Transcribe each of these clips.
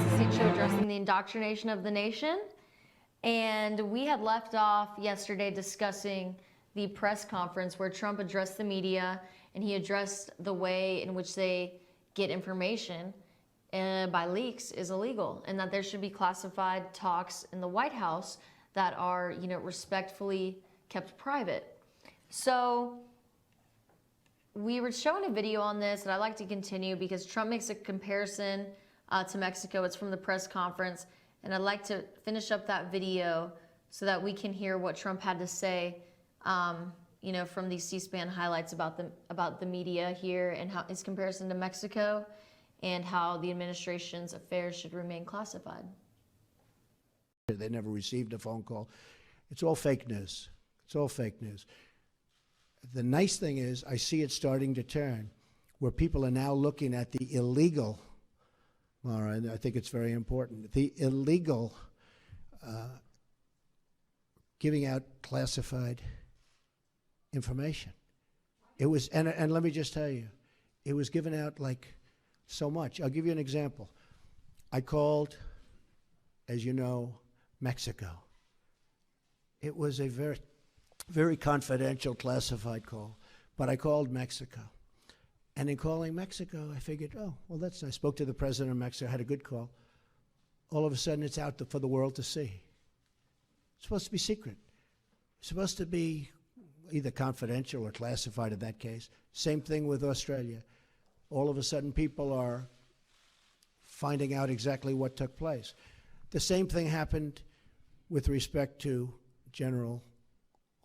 BBC show addressing the indoctrination of the nation. And we had left off yesterday discussing the press conference where Trump addressed the media, and he addressed the way in which they get information by leaks is illegal, and that there should be classified talks in the White House that are, respectfully kept private. So we were showing a video on this, and I'd like to continue because Trump makes a comparison to Mexico. It's from the press conference, and I'd like to finish up that video so that we can hear what Trump had to say, from these C-SPAN highlights about the media here and how his comparison to Mexico and how the administration's affairs should remain classified. They never received a phone call. It's all fake news. It's all fake news. The nice thing is I see it starting to turn where people are now looking at the illegal, Maher, and I think it's very important, the illegal giving out classified information. It was, and let me just tell you, it was given out like so much. I'll give you an example. I called, as you know, Mexico. It was a very, very confidential, classified call, but I called Mexico. And in calling Mexico, I figured, oh, well, that's nice. I spoke to the president of Mexico, had a good call. All of a sudden, it's out for the world to see. It's supposed to be secret. It's supposed to be either confidential or classified in that case. Same thing with Australia. All of a sudden, people are finding out exactly what took place. The same thing happened with respect to General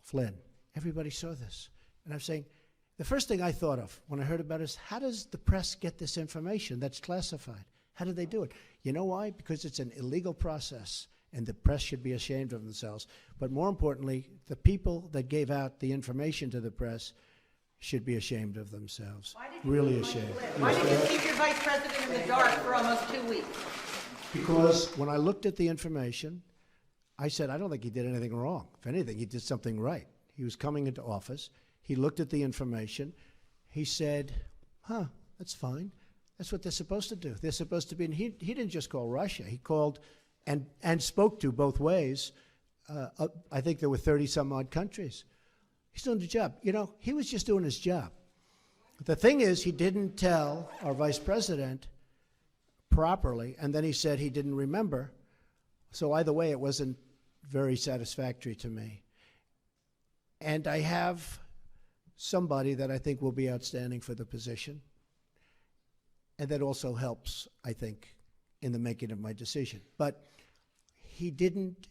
Flynn. Everybody saw this. And I'm saying, the first thing I thought of when I heard about it is, how does the press get this information that's classified? How do they do it? You know why? Because it's an illegal process, and the press should be ashamed of themselves. But more importantly, the people that gave out the information to the press should be ashamed of themselves. Really ashamed. Why did you keep your vice president in the dark for almost 2 weeks? Because when I looked at the information, I said, I don't think he did anything wrong. If anything, he did something right. He was coming into office. He looked at the information. He said, that's fine. That's what they're supposed to do. They're supposed to be, and he didn't just call Russia. He called and spoke to both ways. I think there were 30-some odd countries. He's doing the job. He was just doing his job. The thing is, he didn't tell our vice president properly, and then he said he didn't remember. So either way, it wasn't very satisfactory to me. And I have somebody that I think will be outstanding for the position, and that also helps, I think, in the making of my decision. But he didn't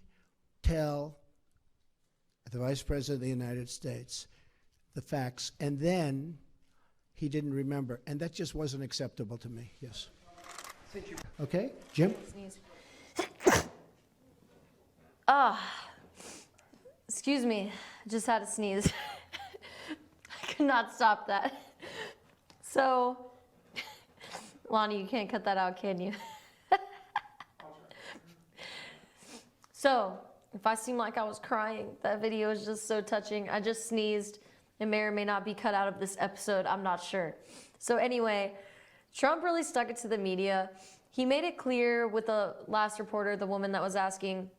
tell the Vice President of the United States the facts, and then he didn't remember, and that just wasn't acceptable to me. Yes. Okay, Jim? Excuse me, I just had to sneeze. I could not stop that. So, Lonnie, you can't cut that out, can you? So, if I seem like I was crying, that video is just so touching. I just sneezed. It may or may not be cut out of this episode. I'm not sure. So anyway, Trump really stuck it to the media. He made it clear with the last reporter, the woman that was asking,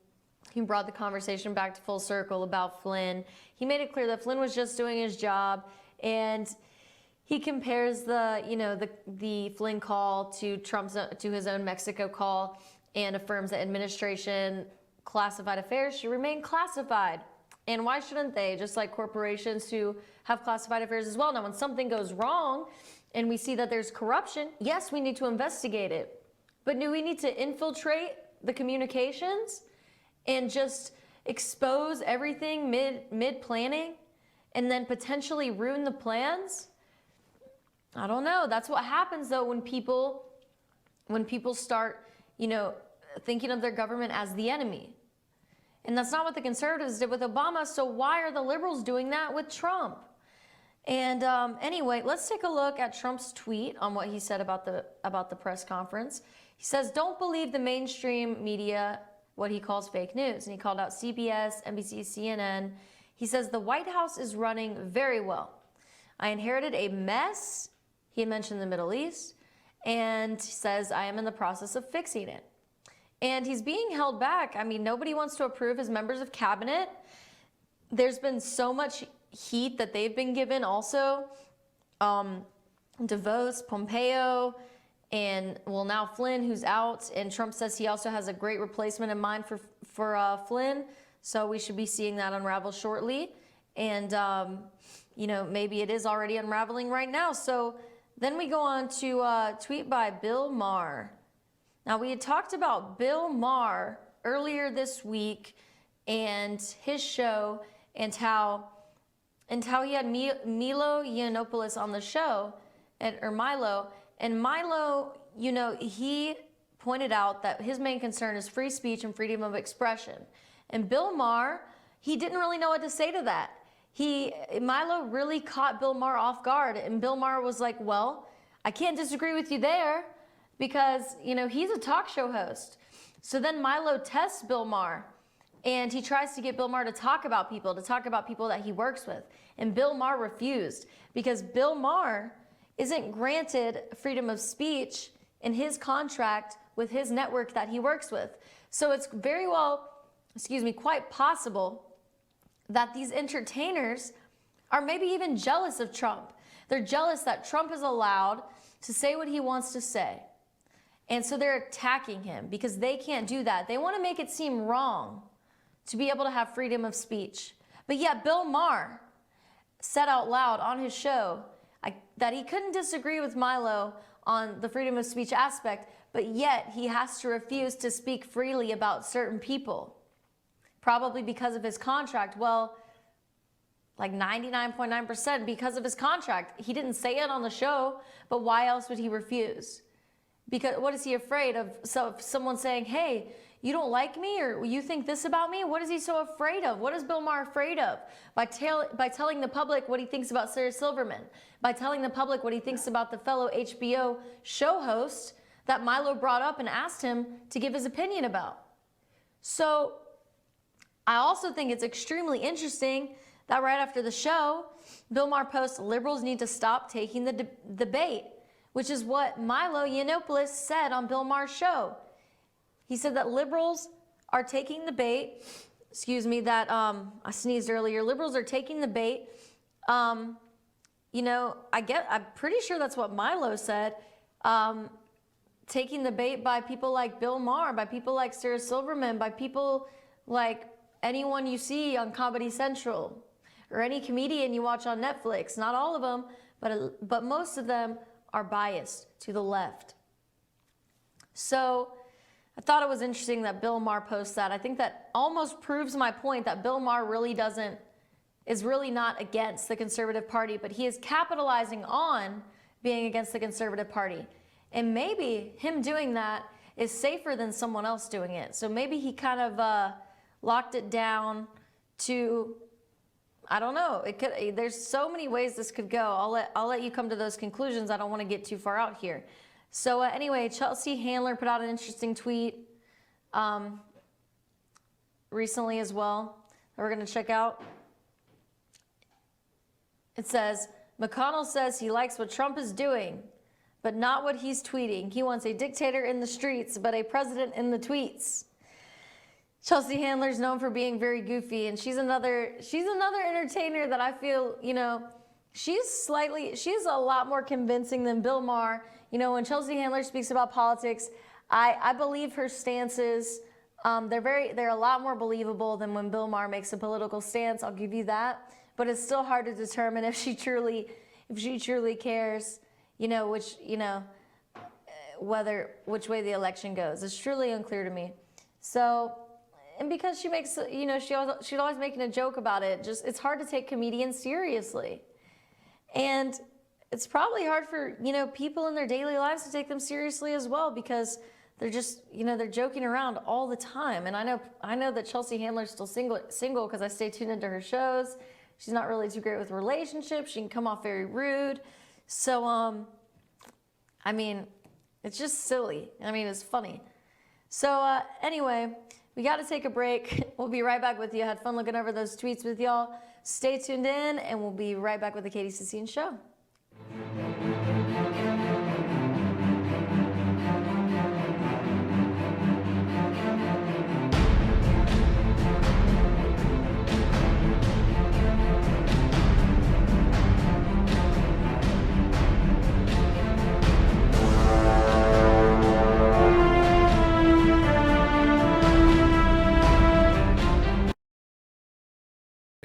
he brought the conversation back to full circle about Flynn. He made it clear that Flynn was just doing his job, and he compares the Flynn call to his own Mexico call, and affirms that administration classified affairs should remain classified. And why shouldn't they? Just like corporations who have classified affairs as well. Now, when something goes wrong and we see that there's corruption, yes, we need to investigate it. But do we need to infiltrate the communications and just expose everything mid-planning and then potentially ruin the plans? I don't know. That's what happens, though, when people start, thinking of their government as the enemy. And that's not what the conservatives did with Obama, so why are the liberals doing that with Trump? And anyway, let's take a look at Trump's tweet on what he said about the press conference. He says, don't believe the mainstream media, what he calls fake news. And he called out CBS, NBC, CNN. He says, the White House is running very well. I inherited a mess. He had mentioned the Middle East. And says, I am in the process of fixing it. And he's being held back. I mean, nobody wants to approve his members of cabinet. There's been so much heat that they've been given also. DeVos, Pompeo, and well, now Flynn, who's out. And Trump says he also has a great replacement in mind for Flynn. So we should be seeing that unravel shortly. And, you know, maybe it is already unraveling right now. So then we go on to a tweet by Bill Maher. Now, we had talked about Bill Maher earlier this week and his show and how he had Milo Yiannopoulos on the show, or Milo. And Milo, you know, he pointed out that his main concern is free speech and freedom of expression. And Bill Maher, he didn't really know what to say to that. Milo really caught Bill Maher off guard. And Bill Maher was like, well, I can't disagree with you there because, you know, he's a talk show host. So then Milo tests Bill Maher and he tries to get Bill Maher to talk about people that he works with. And Bill Maher refused because Bill Maher isn't granted freedom of speech in his contract with his network that he works with. So it's very well, quite possible that these entertainers are maybe even jealous of Trump. They're jealous that Trump is allowed to say what he wants to say. And so they're attacking him because they can't do that. They want to make it seem wrong to be able to have freedom of speech. But yet Bill Maher said out loud on his show that he couldn't disagree with Milo on the freedom of speech aspect, but yet he has to refuse to speak freely about certain people, probably because of his contract. Well, like 99.9% because of his contract. He didn't say it on the show, but why else would he refuse? Because what is he afraid of? So someone saying, hey, you don't like me or you think this about me? What is he so afraid of? What is Bill Maher afraid of? By telling the public what he thinks about Sarah Silverman, by telling the public what he thinks about the fellow HBO show host that Milo brought up and asked him to give his opinion about. So I also think it's extremely interesting that right after the show, Bill Maher posts, liberals need to stop taking the debate, which is what Milo Yiannopoulos said on Bill Maher's show. He said that liberals are taking the bait, I sneezed earlier. Liberals are taking the bait. You know, I'm pretty sure that's what Milo said. Taking the bait by people like Bill Maher, by people like Sarah Silverman, by people like anyone you see on Comedy Central or any comedian you watch on Netflix. Not all of them, but most of them are biased to the left. So I thought it was interesting that Bill Maher posts that. I think that almost proves my point that Bill Maher is really not against the conservative party, but he is capitalizing on being against the conservative party. And maybe him doing that is safer than someone else doing it. So maybe he kind of locked it down to, I don't know. There's so many ways this could go. I'll let you come to those conclusions. I don't want to get too far out here. So anyway, Chelsea Handler put out an interesting tweet recently as well that we're going to check out. It says, McConnell says he likes what Trump is doing, but not what he's tweeting. He wants a dictator in the streets, but a president in the tweets. Chelsea Handler's known for being very goofy, and she's another entertainer that I feel, you know, she's a lot more convincing than Bill Maher. You know, when Chelsea Handler speaks about politics, I believe her stances. They're a lot more believable than when Bill Maher makes a political stance. I'll give you that. But it's still hard to determine if she truly cares, you know, which way the election goes. It's truly unclear to me. So, and because she makes, you know, she's always making a joke about it. It's hard to take comedians seriously. And it's probably hard for, you know, people in their daily lives to take them seriously as well, because they're just, you know, they're joking around all the time. And I know that Chelsea Handler's still single because I stay tuned into her shows. She's not really too great with relationships. She can come off very rude. So, I mean, it's just silly. I mean, it's funny. So, anyway, we got to take a break. We'll be right back with you. I had fun looking over those tweets with y'all. Stay tuned in, and we'll be right back with the Katie Cecine Show.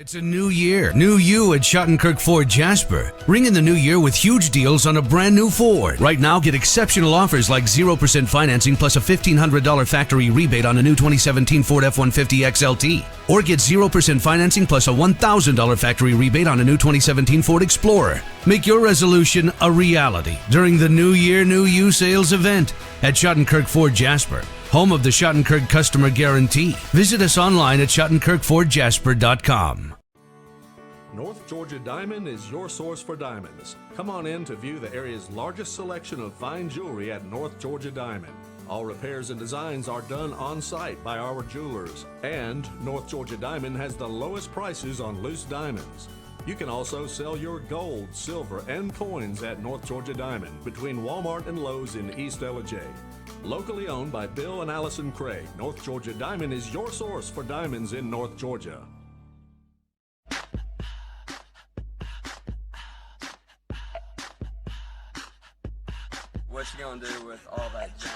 It's a new year, new you at Schottenkirk Ford Jasper. Ring in the new year with huge deals on a brand new Ford. Right now, get exceptional offers like 0% financing plus a $1,500 factory rebate on a new 2017 Ford F-150 XLT. Or get 0% financing plus a $1,000 factory rebate on a new 2017 Ford Explorer. Make your resolution a reality during the New Year, New You sales event at Schottenkirk Ford Jasper, home of the Schottenkirk Customer Guarantee. Visit us online at SchottenkirkFordJasper.com. North Georgia Diamond is your source for diamonds. Come on in to view the area's largest selection of fine jewelry at North Georgia Diamond. All repairs and designs are done on site by our jewelers. And North Georgia Diamond has the lowest prices on loose diamonds. You can also sell your gold, silver, and coins at North Georgia Diamond between Walmart and Lowe's in East Ellijay. Locally owned by Bill and Allison Craig, North Georgia Diamond is your source for diamonds in North Georgia. What you gonna do with all that junk?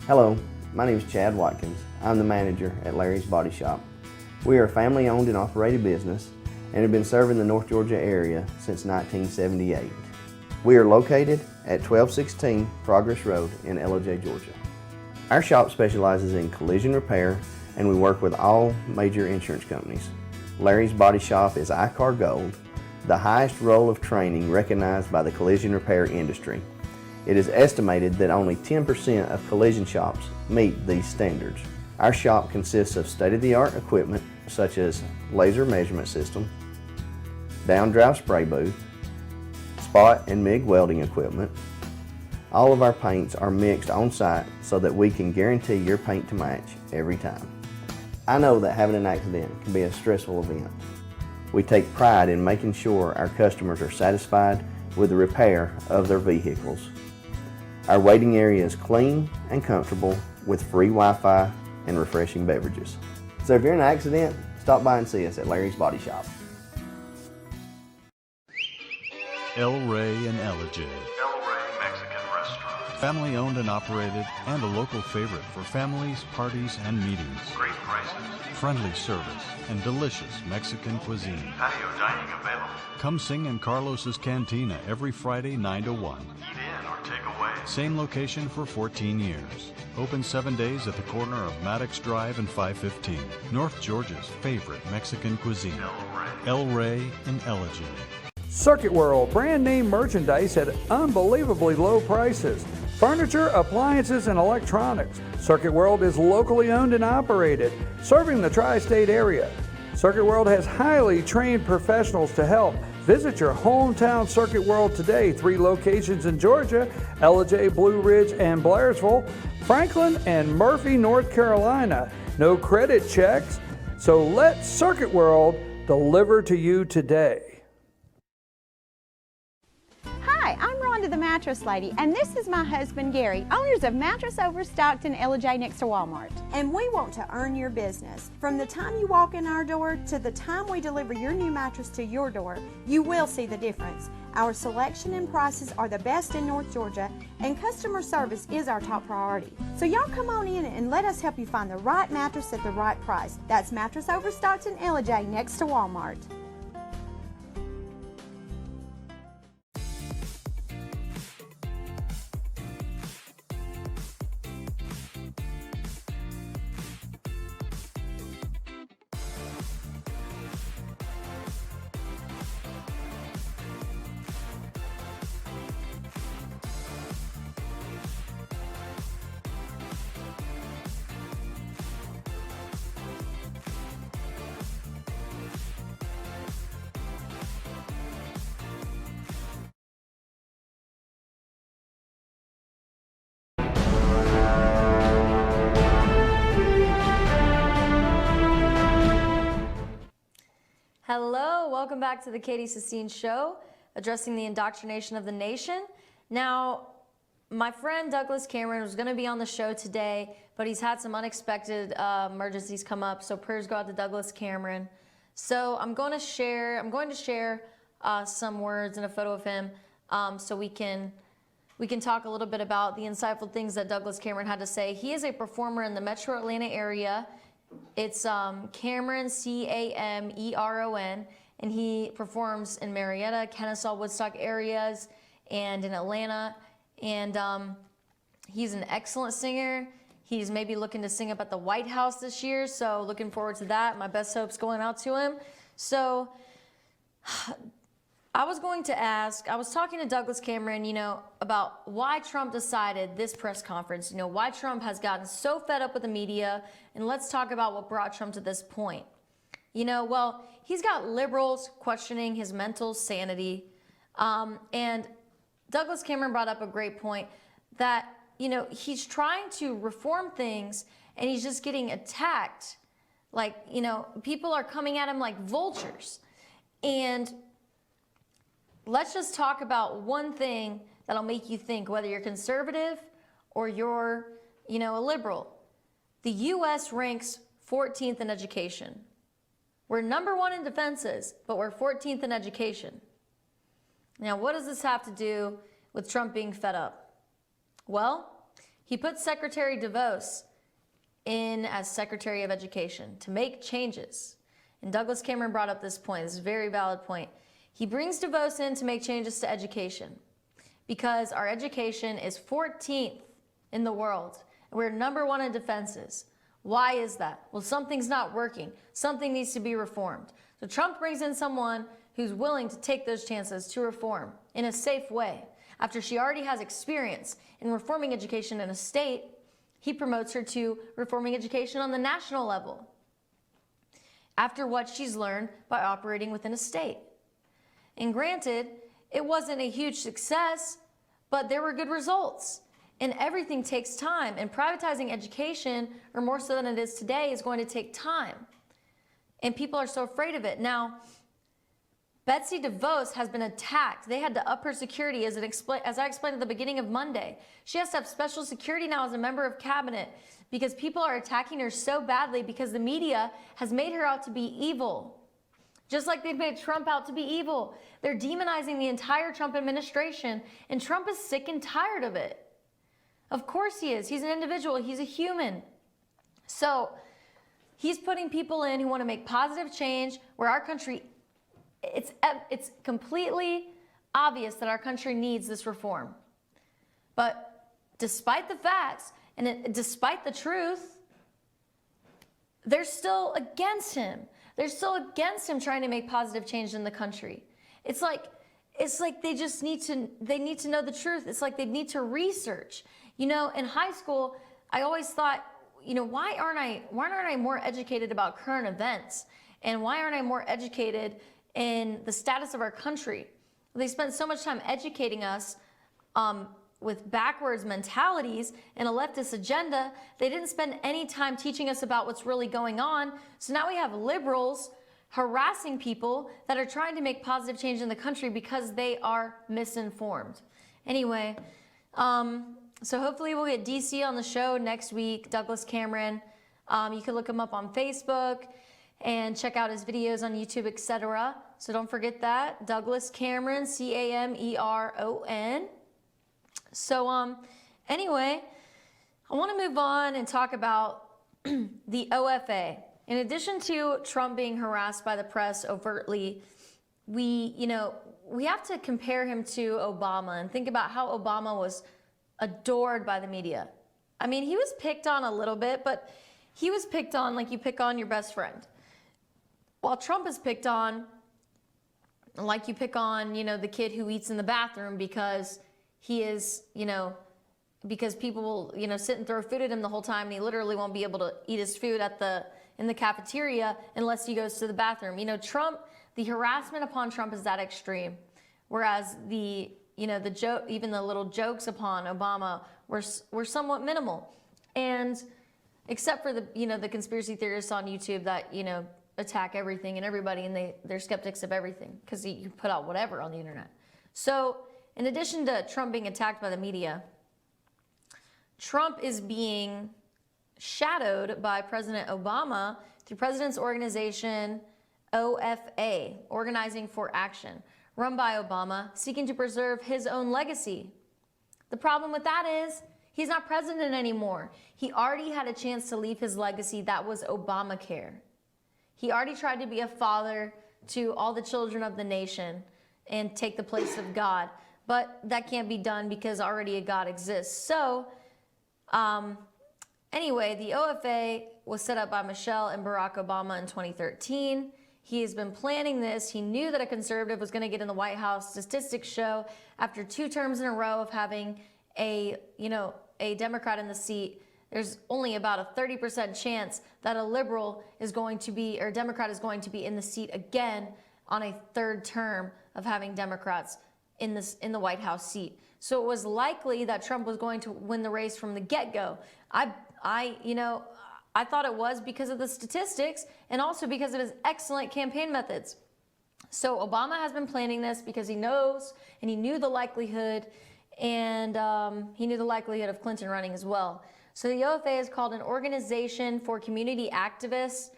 Hello, my name is Chad Watkins. I'm the manager at Larry's Body Shop. We are a family-owned and operated business and have been serving the North Georgia area since 1978. We are located at 1216 Progress Road in Ellijay, Georgia. Our shop specializes in collision repair and we work with all major insurance companies. Larry's Body Shop is ICAR Gold, the highest role of training recognized by the collision repair industry. It is estimated that only 10% of collision shops meet these standards. Our shop consists of state-of-the-art equipment such as laser measurement system, down-drive spray booth, spot and MIG welding equipment. All of our paints are mixed on site so that we can guarantee your paint to match every time. I know that having an accident can be a stressful event. We take pride in making sure our customers are satisfied with the repair of their vehicles. Our waiting area is clean and comfortable with free Wi-Fi and refreshing beverages. So if you're in an accident, stop by and see us at Larry's Body Shop. El Rey in Ellijay. El Rey Mexican Restaurant. Family owned and operated and a local favorite for families, parties, and meetings. Great prices. Friendly service and delicious Mexican cuisine. Patio dining available. Come sing in Carlos's Cantina every Friday 9 to 1. Eat in or take away. Same location for 14 years. Open 7 days at the corner of Maddox Drive and 515. North Georgia's favorite Mexican cuisine. El Rey in Ellijay. Circuit World, brand name merchandise at unbelievably low prices. Furniture, appliances, and electronics. Circuit World is locally owned and operated, serving the tri-state area. Circuit World has highly trained professionals to help. Visit your hometown Circuit World today. 3 locations in Georgia: Ellijay, Blue Ridge, and Blairsville, Franklin, and Murphy, North Carolina. No credit checks, so let Circuit World deliver to you today. Hi, I'm Rhonda the Mattress Lady, and this is my husband Gary, owners of Mattress Overstocked in J next to Walmart. And we want to earn your business. From the time you walk in our door to the time we deliver your new mattress to your door, you will see the difference. Our selection and prices are the best in North Georgia, and customer service is our top priority. So y'all come on in and let us help you find the right mattress at the right price. That's Mattress Overstocked in J next to Walmart. Hello, welcome back to the Katie Sistine Show, addressing the indoctrination of the nation. Now, my friend Douglas Cameron was going to be on the show today, but he's had some unexpected emergencies come up, so prayers go out to Douglas Cameron. So I'm going to share some words and a photo of him, so we can talk a little bit about the insightful things that Douglas Cameron had to say. He is a performer in the Metro Atlanta area. It's Cameron, C-A-M-E-R-O-N, and he performs in Marietta, Kennesaw, Woodstock areas, and in Atlanta. And he's an excellent singer. He's maybe looking to sing up at the White House this year, so looking forward to that. My best hopes going out to him. So I was talking to Douglas Cameron, about why Trump decided this press conference, why Trump has gotten so fed up with the media, and let's talk about what brought Trump to this point. Well, he's got liberals questioning his mental sanity, and Douglas Cameron brought up a great point that, he's trying to reform things, and he's just getting attacked. Like, people are coming at him like vultures. And let's just talk about one thing that'll make you think, whether you're conservative or you're, a liberal. The U.S. ranks 14th in education. We're number 1 in defenses, but we're 14th in education. Now, what does this have to do with Trump being fed up? Well, he put Secretary DeVos in as Secretary of Education to make changes. And Douglas Cameron brought up this point. This is a very valid point. He brings DeVos in to make changes to education because our education is 14th in the world. And we're number 1 in defenses. Why is that? Well, something's not working. Something needs to be reformed. So Trump brings in someone who's willing to take those chances to reform in a safe way. After she already has experience in reforming education in a state, he promotes her to reforming education on the national level after what she's learned by operating within a state. And granted, it wasn't a huge success, but there were good results. And everything takes time. And privatizing education, or more so than it is today, is going to take time. And people are so afraid of it. Now, Betsy DeVos has been attacked. They had to up her security, as I explained at the beginning of Monday. She has to have special security now as a member of cabinet because people are attacking her so badly because the media has made her out to be evil. Just like they've made Trump out to be evil. They're demonizing the entire Trump administration, and Trump is sick and tired of it. Of course he is. He's an individual. He's a human. So he's putting people in who want to make positive change where our country, it's completely obvious that our country needs this reform. But despite the facts and despite the truth, they're still against him. They're still against him trying to make positive change in the country. It's like they just need to know the truth. It's like they need to research. In high school, I always thought, why aren't I more educated about current events? And why aren't I more educated in the status of our country? They spent so much time educating us with backwards mentalities and a leftist agenda. They didn't spend any time teaching us about what's really going on. So now we have liberals harassing people that are trying to make positive change in the country because they are misinformed. Anyway, so hopefully we'll get DC on the show next week, Douglas Cameron. You can look him up on Facebook and check out his videos on YouTube, etc. So don't forget that, Douglas Cameron, Cameron. So anyway, I want to move on and talk about the OFA. In addition to Trump being harassed by the press overtly, we have to compare him to Obama and think about how Obama was adored by the media. I mean, he was picked on a little bit, but he was picked on like you pick on your best friend. While Trump is picked on like you pick on, the kid who eats in the bathroom because he is, because people will, sit and throw food at him the whole time and he literally won't be able to eat his food in the cafeteria unless he goes to the bathroom. Trump, the harassment upon Trump is that extreme. Whereas the joke, even the little jokes upon Obama were somewhat minimal. And except for the conspiracy theorists on YouTube that, attack everything and everybody, and they're skeptics of everything because you put out whatever on the internet. So in addition to Trump being attacked by the media, Trump is being shadowed by President Obama through President's organization, OFA, Organizing for Action, run by Obama, seeking to preserve his own legacy. The problem with that is he's not president anymore. He already had a chance to leave his legacy. That was Obamacare. He already tried to be a father to all the children of the nation and take the place of God. But that can't be done because already a God exists. So, anyway, the OFA was set up by Michelle and Barack Obama in 2013. He has been planning this. He knew that a conservative was going to get in the White House. Statistics show after 2 terms in a row of having a Democrat in the seat, there's only about a 30% chance that a liberal is going to be, or a Democrat is going to be in the seat again on a 3rd term of having Democrats in the White House seat. So it was likely that Trump was going to win the race from the get-go. I thought it was because of the statistics and also because of his excellent campaign methods. So Obama has been planning this because he knows and he knew the likelihood, and he knew the likelihood of Clinton running as well. So the OFA is called an organization for community activists,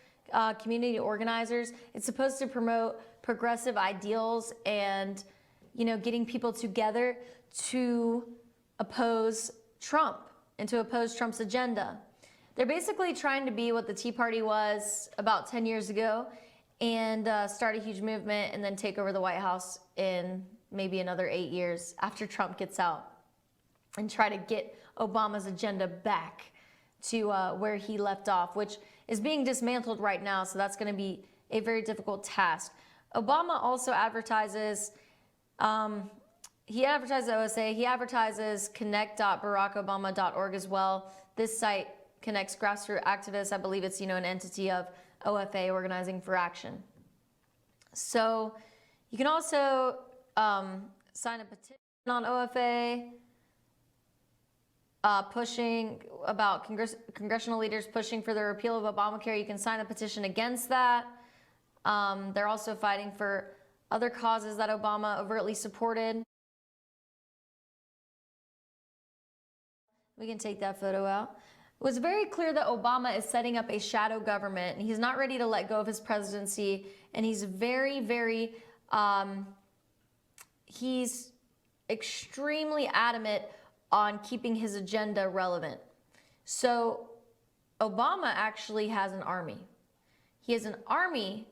community organizers. It's supposed to promote progressive ideals and, getting people together to oppose Trump and to oppose Trump's agenda. They're basically trying to be what the Tea Party was about 10 years ago and start a huge movement and then take over the White House in maybe another 8 years after Trump gets out and try to get Obama's agenda back to where he left off, which is being dismantled right now. So that's going to be a very difficult task. Obama also advertises, he advertises OSA, he advertises connect.barackobama.org as well. This site connects grassroots activists. I believe it's, an entity of OFA, Organizing for Action. So you can also sign a petition on OFA, pushing about congressional leaders pushing for the repeal of Obamacare. You can sign a petition against that. They're also fighting for other causes that Obama overtly supported. We can take that photo out. It was very clear that Obama is setting up a shadow government, and he's not ready to let go of his presidency, and he's very, he's extremely adamant on keeping his agenda relevant. So Obama actually has an army. He has an army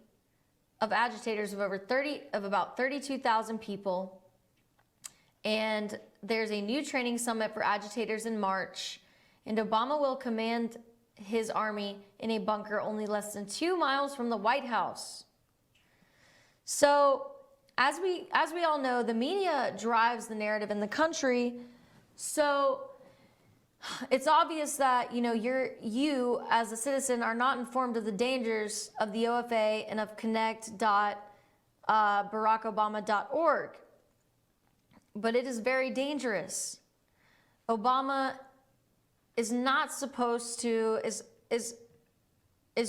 of agitators of about 32,000 people. And there's a new training summit for agitators in March. And Obama will command his army in a bunker only less than 2 miles from the White House. So as we all know, the media drives the narrative in the country. So it's obvious that, you as a citizen are not informed of the dangers of the OFA and of connect.barackobama.org. But it is very dangerous. Obama is not supposed to, is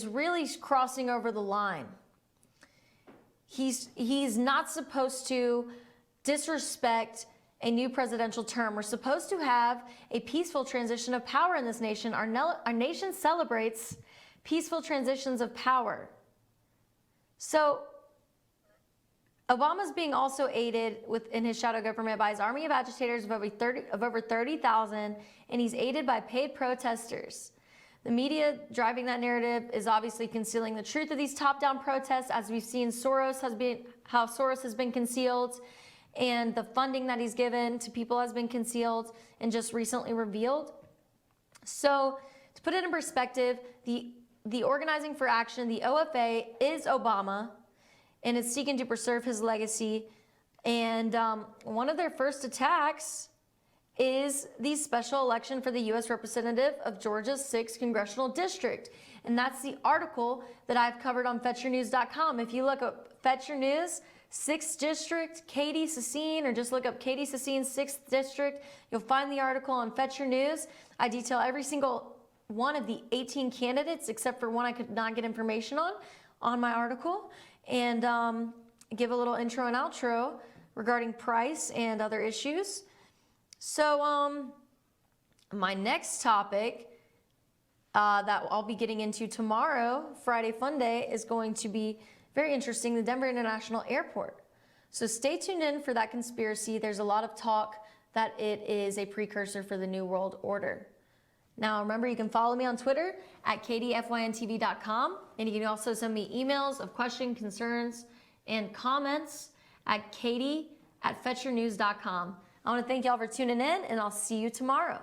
really crossing over the line. He's not supposed to disrespect a new presidential term. We're supposed to have a peaceful transition of power in this nation. Our nation celebrates peaceful transitions of power. So Obama's being also aided in his shadow government by his army of agitators of over 30,000, and he's aided by paid protesters. The media driving that narrative is obviously concealing the truth of these top-down protests, as we've seen how Soros has been concealed, and the funding that he's given to people has been concealed and just recently revealed. So to put it in perspective, the Organizing for Action, the OFA, is Obama, and it's seeking to preserve his legacy. And one of their first attacks is the special election for the U.S. representative of Georgia's 6th Congressional District. And that's the article that I've covered on FetchYourNews.com. If you look up Fetch Your News, 6th District, Katie Sassine, or just look up Katie Sassine's 6th District, you'll find the article on Fetch Your News. I detail every single one of the 18 candidates, except for one I could not get information on my article, and give a little intro and outro regarding price and other issues. So my next topic that I'll be getting into tomorrow, Friday Fun Day, is going to be very interesting, the Denver International Airport. So stay tuned in for that conspiracy. There's a lot of talk that it is a precursor for the New World Order. Now remember, you can follow me on Twitter at katiefyntv.com, and you can also send me emails of questions, concerns, and comments at katie@fetchyournews.com. I want to thank y'all for tuning in, and I'll see you tomorrow.